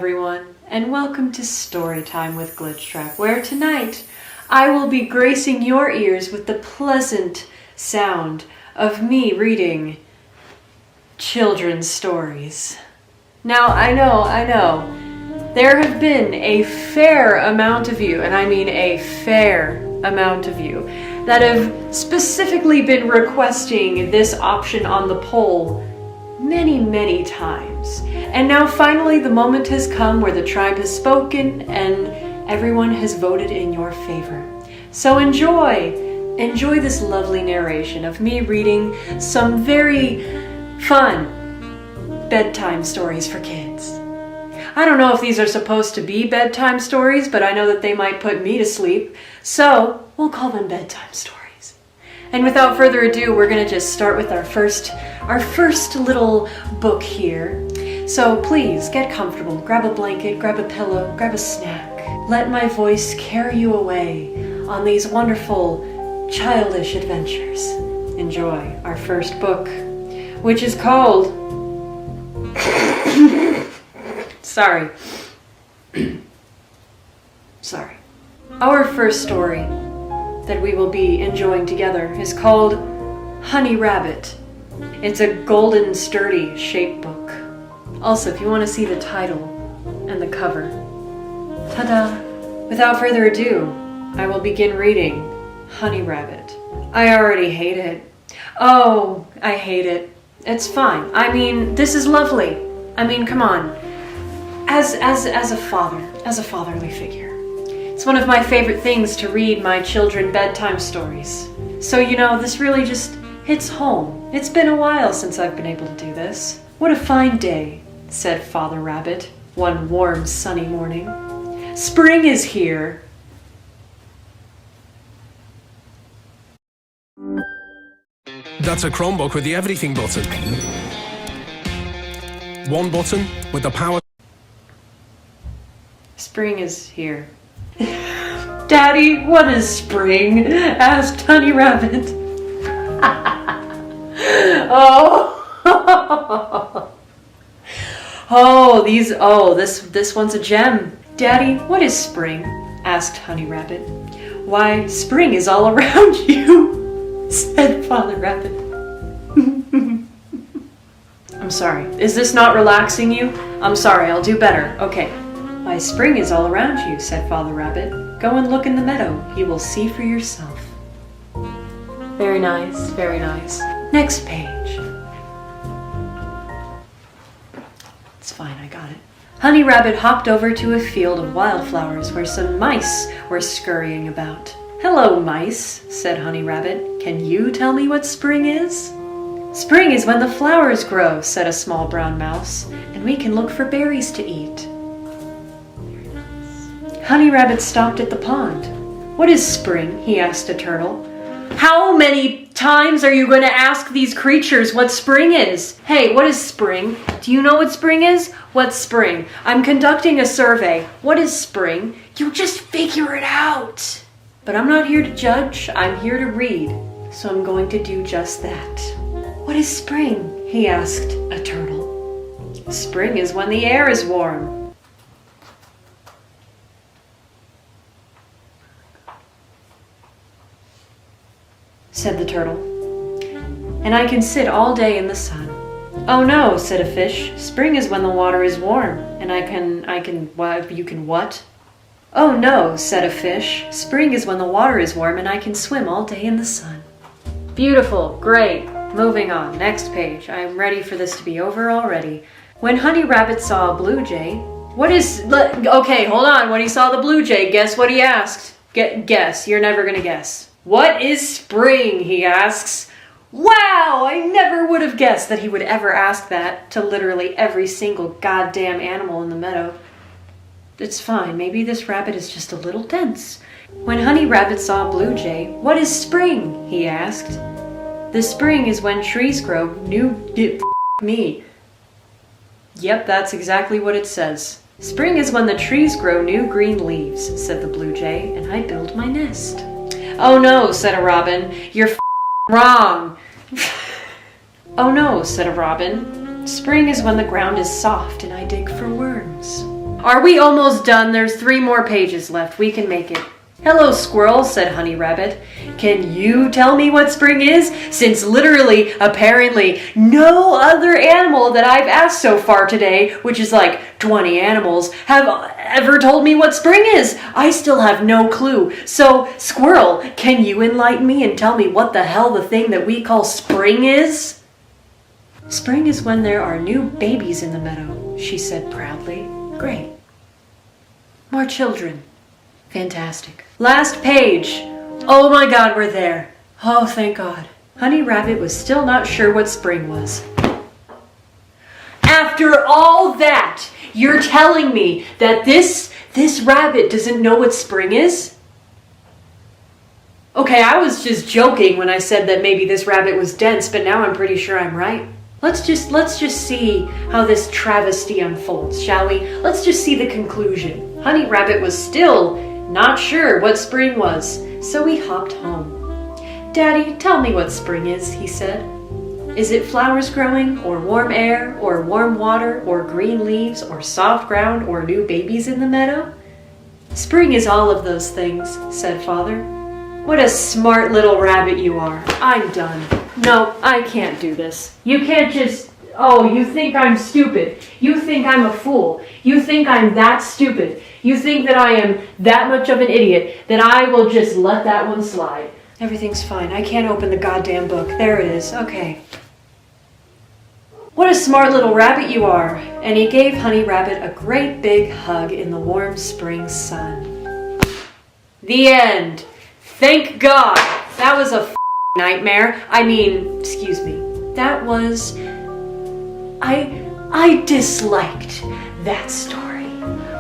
everyone, and welcome to Storytime with Glitchtrap, where tonight I will be gracing your ears with the pleasant sound of me reading children's stories. Now, I know, there have been a fair amount of you, and I mean a fair amount of you, that have specifically been requesting this option on the poll many times. And now finally the moment has come where the tribe has spoken and everyone has voted in your favor. So enjoy this lovely narration of me reading some very fun bedtime stories for kids. I don't know if these are supposed to be bedtime stories, but I know that they might put me to sleep, so we'll call them bedtime stories. And without further ado, we're gonna just start with our first little book here. So please get comfortable, grab a blanket, grab a pillow, grab a snack. Let my voice carry you away on these wonderful childish adventures. Enjoy our first book, which is called... Sorry. Our first story that we will be enjoying together is called Honey Rabbit. It's a golden, sturdy shape book. Also, if you want to see the title and the cover, ta-da! Without further ado, I will begin reading Honey Rabbit. I already hate it. Oh, I hate it. It's fine. I mean, this is lovely. I mean, come on. As a fatherly figure, it's one of my favorite things to read my children bedtime stories. So, this really just hits home. It's been a while since I've been able to do this. What a fine day, said Father Rabbit one warm, sunny morning. Spring is here. That's a Chromebook with the everything button. One button with the power. Spring is here. Daddy, what is spring? Asked Honey Rabbit. This one's a gem. Daddy, what is spring? Asked Honey Rabbit. Why, spring is all around you, said Father Rabbit. I'm sorry. Is this not relaxing you? I'm sorry, I'll do better. Okay. Why, spring is all around you, said Father Rabbit. Go and look in the meadow. You will see for yourself. Very nice, very nice. Next page. It's fine, I got it. Honey Rabbit hopped over to a field of wildflowers where some mice were scurrying about. Hello, mice, said Honey Rabbit. Can you tell me what spring is? Spring is when the flowers grow, said a small brown mouse, and we can look for berries to eat. Honey Rabbit stopped at the pond. What is spring? He asked a turtle. How many times are you going to ask these creatures what spring is? Hey, what is spring? Do you know what spring is? What's spring? I'm conducting a survey. What is spring? You just figure it out. But I'm not here to judge. I'm here to read. So I'm going to do just that. What is spring? He asked a turtle. Spring is when the air is warm, said the turtle, and I can sit all day in the sun. Oh no, said a fish. Spring is when the water is warm, and you can what? Oh no, said a fish. Spring is when the water is warm, and I can swim all day in the sun. Beautiful, great. Moving on, next page. I'm ready for this to be over already. When Honey Rabbit saw a blue jay, okay, hold on. When he saw the blue jay, guess what he asked? Guess, you're never gonna guess. What is spring? He asks. Wow, I never would have guessed that he would ever ask that to literally every single goddamn animal in the meadow. It's fine, maybe this rabbit is just a little dense. When Honey Rabbit saw a blue jay, what is spring? He asked. The spring is when trees grow me. Yep, that's exactly what it says. Spring is when the trees grow new green leaves, said the blue jay, and I build my nest. Oh no, said a robin, you're wrong. Oh no, said a robin. Spring is when the ground is soft and I dig for worms. Are we almost done? There's 3 more pages left. We can make it. Hello, Squirrel, said Honey Rabbit. Can you tell me what spring is? Since literally, apparently, no other animal that I've asked so far today, which is like 20 animals, have ever told me what spring is. I still have no clue. So, Squirrel, can you enlighten me and tell me what the hell the thing that we call spring is? Spring is when there are new babies in the meadow, she said proudly. Great. More children. Fantastic. Last page. Oh my God, we're there. Oh, thank God. Honey Rabbit was still not sure what spring was. After all that, you're telling me that this rabbit doesn't know what spring is? Okay, I was just joking when I said that maybe this rabbit was dense, but now I'm pretty sure I'm right. Let's just see how this travesty unfolds, shall we? Let's just see the conclusion. Honey Rabbit was still not sure what spring was, so he hopped home. Daddy, tell me what spring is, he said. Is it flowers growing, or warm air, or warm water, or green leaves, or soft ground, or new babies in the meadow? Spring is all of those things, said Father. What a smart little rabbit you are. I'm done. No, I can't do this. You can't just... Oh, you think I'm stupid. You think I'm a fool. You think I'm that stupid. You think that I am that much of an idiot that I will just let that one slide. Everything's fine. I can't open the goddamn book. There it is. Okay. What a smart little rabbit you are. And he gave Honey Rabbit a great big hug in the warm spring sun. The end. Thank God. That was a nightmare. I mean, excuse me. That was... I disliked that story.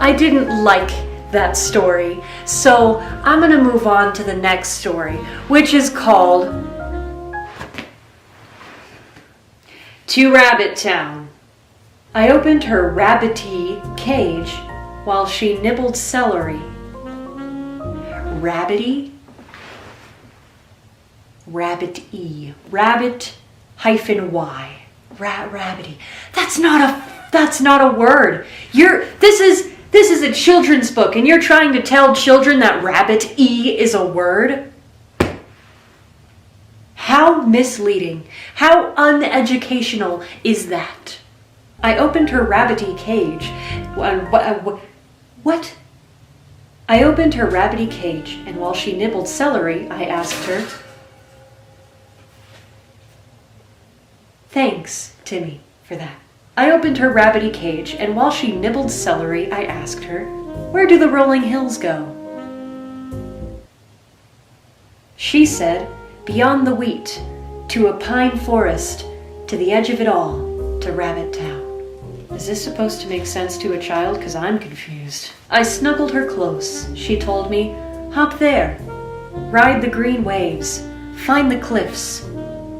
I didn't like that story. So I'm going to move on to the next story, which is called To Rabbit Town. I opened her rabbity cage while she nibbled celery. Rabbity? Rabbit-y. Rabbit hyphen Y. Rabbity. That's not a word. This is a children's book, and you're trying to tell children that rabbit-y is a word? How misleading. How uneducational is that? I opened her rabbity cage. What? I opened her rabbity cage, and while she nibbled celery, I asked her, Thanks, Timmy, for that. I opened her rabbity cage, and while she nibbled celery, I asked her, Where do the rolling hills go? She said, Beyond the wheat, to a pine forest, to the edge of it all, to Rabbit Town. Is this supposed to make sense to a child? Because I'm confused. I snuggled her close. She told me, Hop there, ride the green waves, find the cliffs,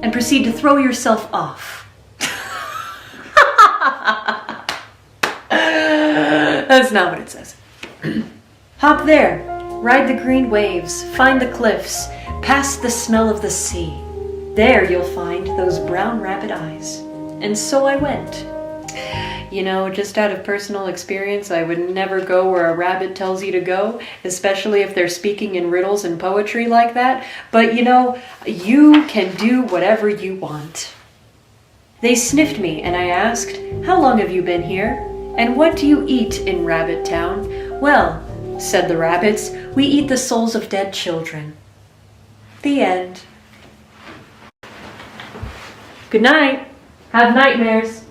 and proceed to throw yourself off. That's not what it says. Hop there, ride the green waves, find the cliffs, past the smell of the sea. There you'll find those brown rabbit eyes. And so I went. You know, just out of personal experience, I would never go where a rabbit tells you to go, especially if they're speaking in riddles and poetry like that. But you know, you can do whatever you want. They sniffed me and I asked, How long have you been here? And what do you eat in Rabbit Town? Well, said the rabbits, we eat the souls of dead children. The end. Good night. Have nightmares.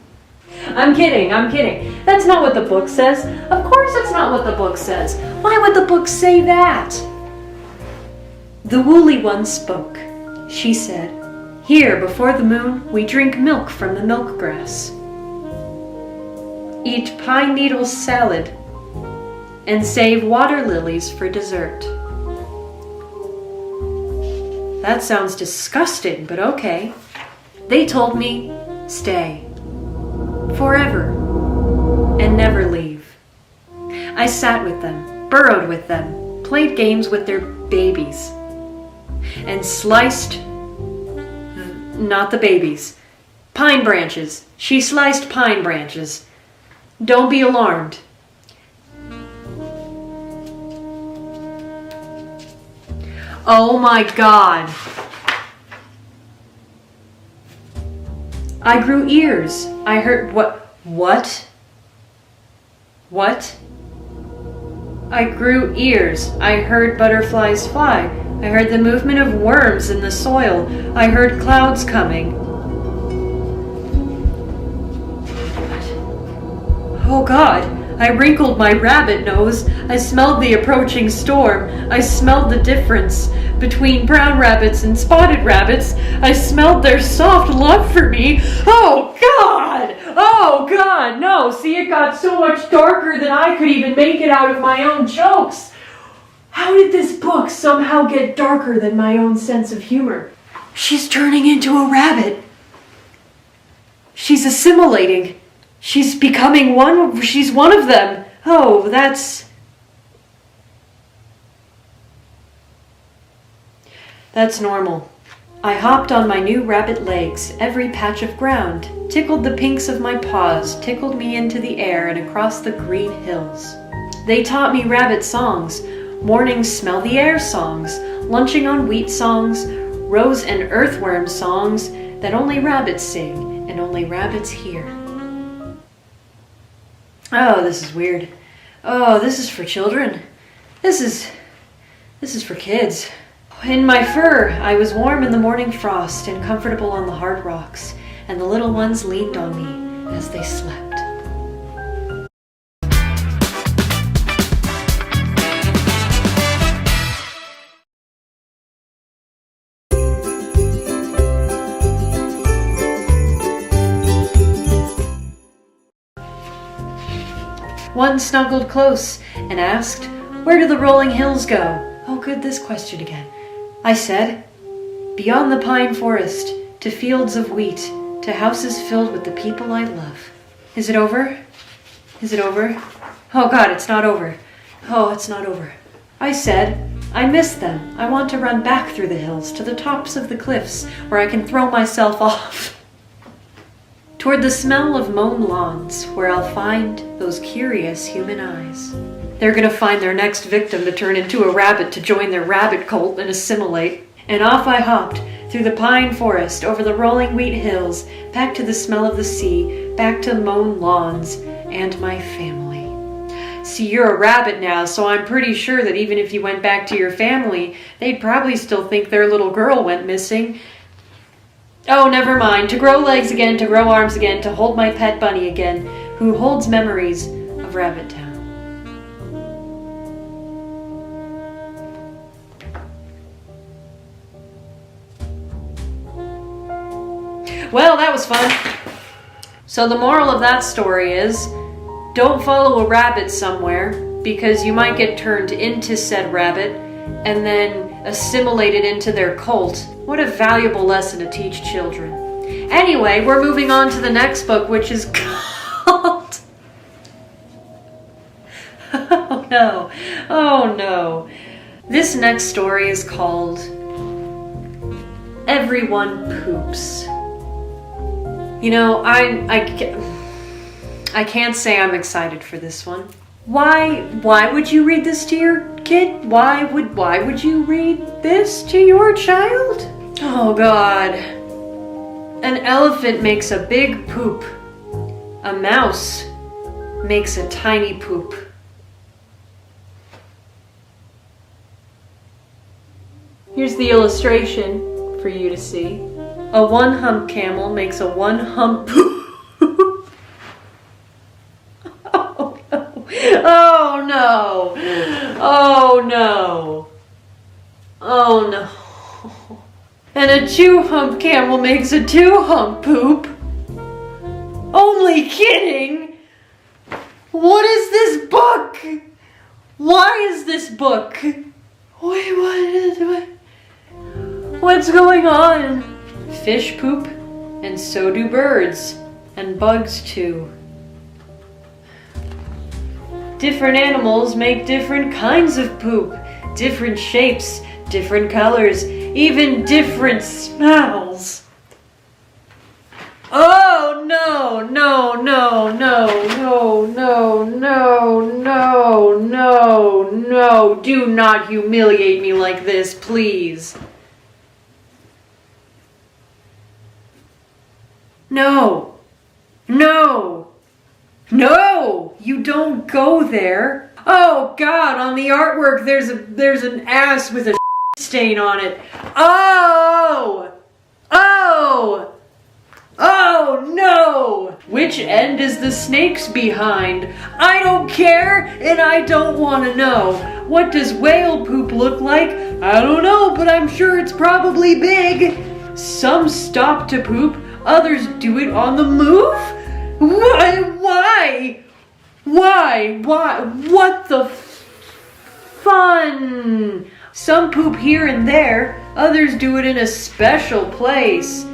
I'm kidding. That's not what the book says. Of course that's not what the book says. Why would the book say that? The woolly one spoke. She said, Here, before the moon, we drink milk from the milk grass. Eat pine needle salad and save water lilies for dessert. That sounds disgusting, but okay. They told me, stay. Forever. And never leave. I sat with them, burrowed with them, played games with their babies, and sliced, not the babies, pine branches. She sliced pine branches. Don't be alarmed. Oh my God. I grew ears. I heard what? I grew ears. I heard butterflies fly. I heard the movement of worms in the soil. I heard clouds coming. What? Oh God. I wrinkled my rabbit nose. I smelled the approaching storm. I smelled the difference between brown rabbits and spotted rabbits. I smelled their soft love for me. Oh God! Oh God! No, see, it got so much darker than I could even make it out of my own jokes. How did this book somehow get darker than my own sense of humor? She's turning into a rabbit. She's assimilating. She's becoming one. She's one of them. Oh, that's normal. I hopped on my new rabbit legs. Every patch of ground tickled the pinks of my paws, tickled me into the air and across the green hills. They taught me rabbit songs, morning smell the air songs, lunching on wheat songs, rose and earthworm songs that only rabbits sing and only rabbits hear. Oh, this is weird. Oh, this is for children. This is for kids. In my fur, I was warm in the morning frost and comfortable on the hard rocks, and the little ones leaned on me as they slept. One snuggled close and asked, "Where do the rolling hills go?" Oh, good, this question again. I said, "Beyond the pine forest, to fields of wheat, to houses filled with the people I love." Is it over? Is it over? Oh God, it's not over. Oh, it's not over. I said, "I miss them. I want to run back through the hills to the tops of the cliffs where I can throw myself off. Toward the smell of mown lawns, where I'll find those curious human eyes." They're gonna find their next victim to turn into a rabbit to join their rabbit cult and assimilate. And off I hopped, through the pine forest, over the rolling wheat hills, back to the smell of the sea, back to mown lawns, and my family. See, you're a rabbit now, so I'm pretty sure that even if you went back to your family, they'd probably still think their little girl went missing. Oh, never mind. To grow legs again, to grow arms again, to hold my pet bunny again, who holds memories of Rabbit Town. Well, that was fun. So the moral of that story is, don't follow a rabbit somewhere, because you might get turned into said rabbit and then assimilated into their cult. What a valuable lesson to teach children. Anyway, we're moving on to the next book, which is called... Oh no. Oh no. This next story is called Everyone Poops. You know, I can't say I'm excited for this one. Why would you read this to your kid? Why would you read this to your child? Oh God. An elephant makes a big poop. A mouse makes a tiny poop. Here's the illustration for you to see. A one-hump camel makes a one-hump poop. Oh no. Oh no. Oh no. Oh no. And a two-hump camel makes a two-hump poop. Only kidding. What is this book? Why is this book? Wait, what's going on? Fish poop, and so do birds, and bugs too. Different animals make different kinds of poop, different shapes, different colors, even different smells. Oh, no, no, no, no, no, no, no, no, no, no. Do not humiliate me like this, please. No, no, no, you don't go there. Oh, God, on the artwork there's an ass with a stain on it. Oh, oh. Oh no! Which end is the snake's behind? I don't care and I don't want to know. What does whale poop look like? I don't know, but I'm sure it's probably big. Some stop to poop, others do it on the move? Why? What the fun? Some poop here and there, others do it in a special place.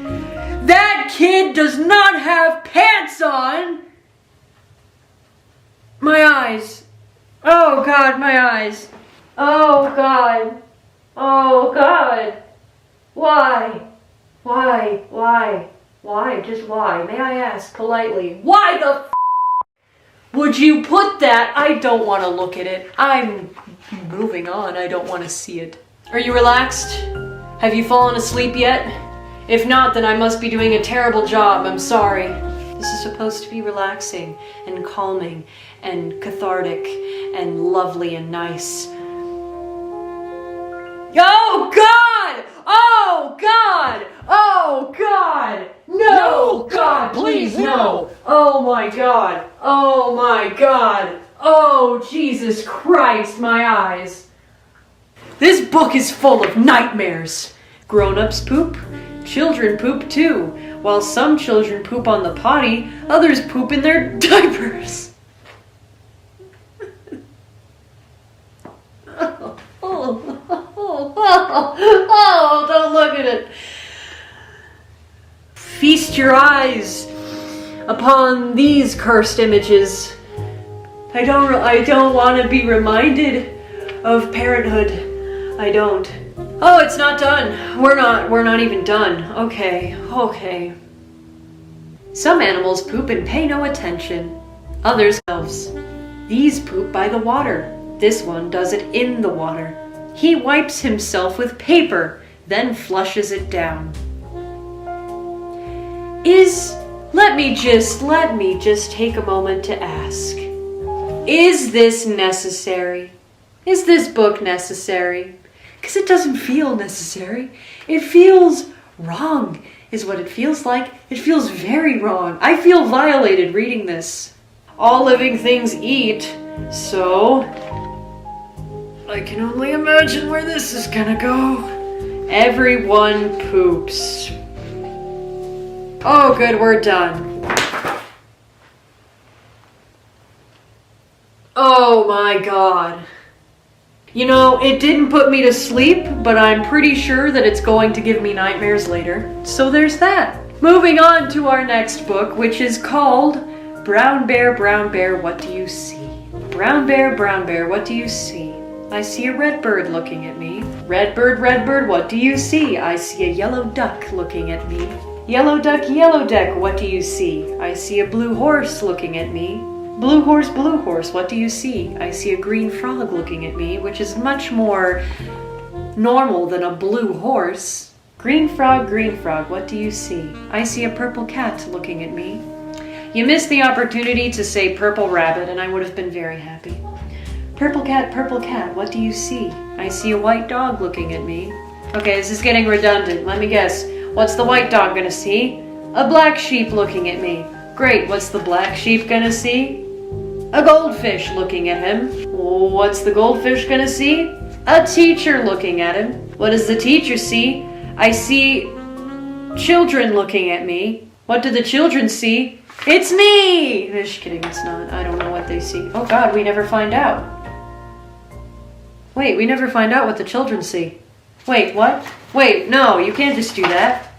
That kid does not have pants on! My eyes. Oh God, my eyes. Oh God. Oh God. Why? Just why? May I ask politely? Why the would you put that? I don't want to look at it. I'm moving on. I don't want to see it. Are you relaxed? Have you fallen asleep yet? If not, then I must be doing a terrible job. I'm sorry. This is supposed to be relaxing and calming and cathartic and lovely and nice. Oh God! Oh God! Oh God! No! God, please no! Oh my God! Oh my God! Oh Jesus Christ, my eyes! This book is full of nightmares. Grown-ups poop. Children poop too. While some children poop on the potty, others poop in their diapers. Oh, don't look at it. Feast your eyes upon these cursed images. I don't want to be reminded of parenthood. I don't. Oh, it's not done. We're not even done. Okay. Some animals poop and pay no attention. Others themselves. These poop by the water. This one does it in the water. He wipes himself with paper, then flushes it down. Let me just take a moment to ask. Is this necessary? Is this book necessary? Because it doesn't feel necessary. It feels wrong, is what it feels like. It feels very wrong. I feel violated reading this. All living things eat, so I can only imagine where this is gonna go. Everyone poops. Oh, good, we're done. Oh my God. You know, it didn't put me to sleep, but I'm pretty sure that it's going to give me nightmares later. So there's that. Moving on to our next book, which is called Brown Bear, What Do You See? Brown Bear, What Do You See? I see a red bird looking at me. Red bird, what do you see? I see a yellow duck looking at me. Yellow duck, what do you see? I see a blue horse looking at me. Blue horse, what do you see? I see a green frog looking at me, which is much more normal than a blue horse. Green frog, what do you see? I see a purple cat looking at me. You missed the opportunity to say purple rabbit, and I would have been very happy. Purple cat, what do you see? I see a white dog looking at me. Okay, this is getting redundant. Let me guess. What's the white dog gonna see? A black sheep looking at me. Great, what's the black sheep gonna see? A goldfish looking at him. What's the goldfish gonna see? A teacher looking at him. What does the teacher see? I see children looking at me. What do the children see? It's me! Just kidding, it's not. I don't know what they see. Oh God, we never find out. Wait, we never find out what the children see. Wait, what? Wait, no, you can't just do that.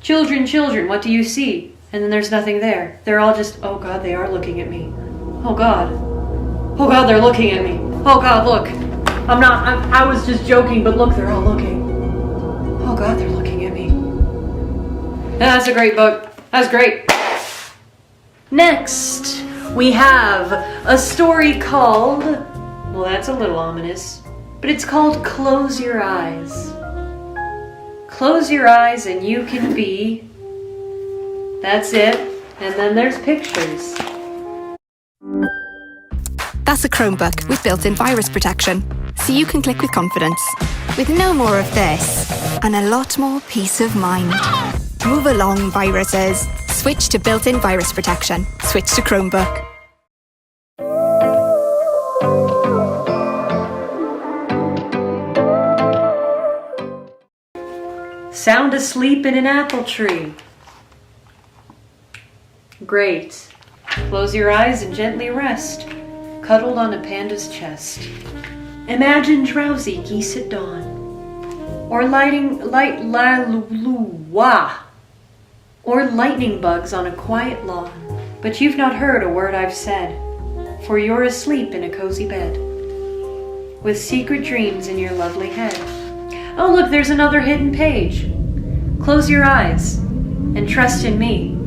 Children, what do you see? And then there's nothing there. They're all just, oh God, they are looking at me. Oh God. Oh God, they're looking at me. Oh God, look. I was just joking, but look, they're all looking. Oh God, they're looking at me. That's a great book. That was great. Next, we have a story called, well, that's a little ominous, but it's called Close Your Eyes. Close your eyes and you can be, that's it, and then there's pictures. That's a Chromebook with built-in virus protection, so you can click with confidence. With no more of this, and a lot more peace of mind. Move along, viruses. Switch to built-in virus protection. Switch to Chromebook. Sound asleep in an apple tree. Great. Close your eyes and gently rest, cuddled on a panda's chest. Imagine drowsy geese at dawn, or lightning bugs on a quiet lawn. But you've not heard a word I've said, for you're asleep in a cozy bed, with secret dreams in your lovely head. Oh look, there's another hidden page. Close your eyes and trust in me.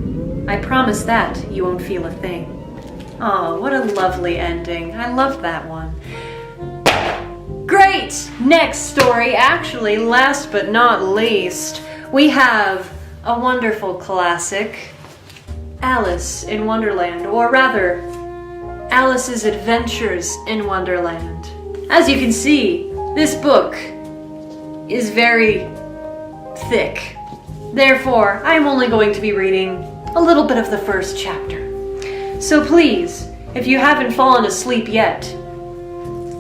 I promise that you won't feel a thing. Oh, what a lovely ending. I loved that one. Great! Next story, actually, last but not least, we have a wonderful classic, Alice in Wonderland, or rather, Alice's Adventures in Wonderland. As you can see, this book is very thick. Therefore, I'm only going to be reading a little bit of the first chapter. So please, if you haven't fallen asleep yet,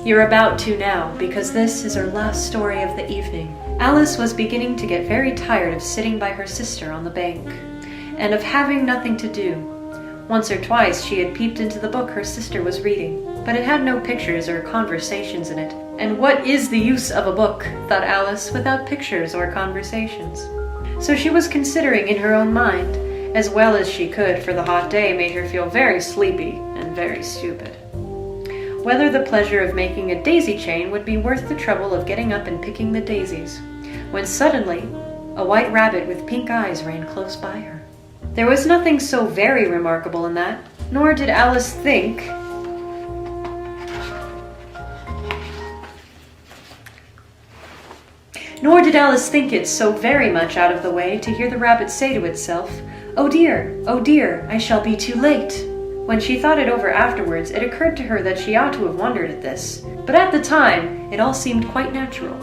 you're about to now, because this is our last story of the evening. Alice was beginning to get very tired of sitting by her sister on the bank, and of having nothing to do. Once or twice she had peeped into the book her sister was reading, but it had no pictures or conversations in it. And what is the use of a book, thought Alice, without pictures or conversations? So she was considering in her own mind, as well as she could, for the hot day made her feel very sleepy and very stupid, whether the pleasure of making a daisy chain would be worth the trouble of getting up and picking the daisies, when suddenly a white rabbit with pink eyes ran close by her. There was nothing so very remarkable in that, nor did Alice think it so very much out of the way to hear the rabbit say to itself, oh dear, I shall be too late." When she thought it over afterwards, it occurred to her that she ought to have wondered at this, but at the time, it all seemed quite natural.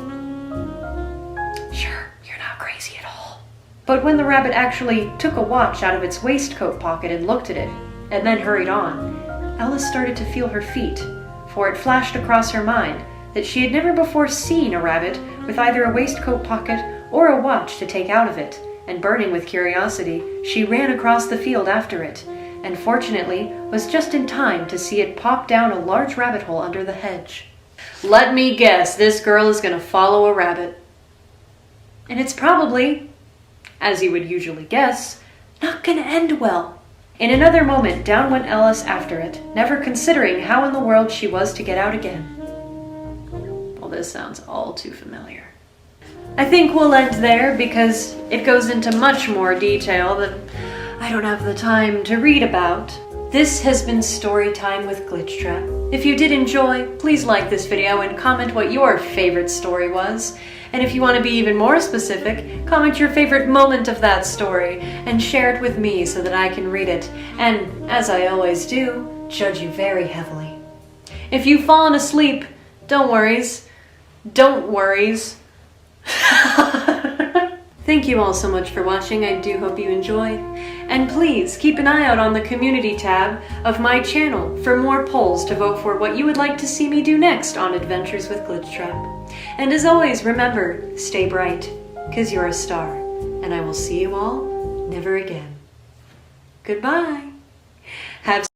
Sure, you're not crazy at all. But when the rabbit actually took a watch out of its waistcoat pocket and looked at it, and then hurried on, Alice started to feel her feet, for it flashed across her mind that she had never before seen a rabbit with either a waistcoat pocket or a watch to take out of it, and burning with curiosity, she ran across the field after it, and fortunately was just in time to see it pop down a large rabbit hole under the hedge. Let me guess, this girl is going to follow a rabbit. And it's probably, as you would usually guess, not going to end well. In another moment, down went Alice after it, never considering how in the world she was to get out again. Well, this sounds all too familiar. I think we'll end there because it goes into much more detail that I don't have the time to read about. This has been Storytime with Glitchtrap. If you did enjoy, please like this video and comment what your favorite story was. And if you want to be even more specific, comment your favorite moment of that story and share it with me so that I can read it. And, as I always do, judge you very heavily. If you've fallen asleep, don't worries. Don't worries. Thank you all so much for watching. I do hope you enjoyed. And please keep an eye out on the community tab of my channel for more polls to vote for what you would like to see me do next on Adventures with Glitchtrap. And as always, remember, stay bright, 'cause you're a star. And I will see you all never again. Goodbye. Have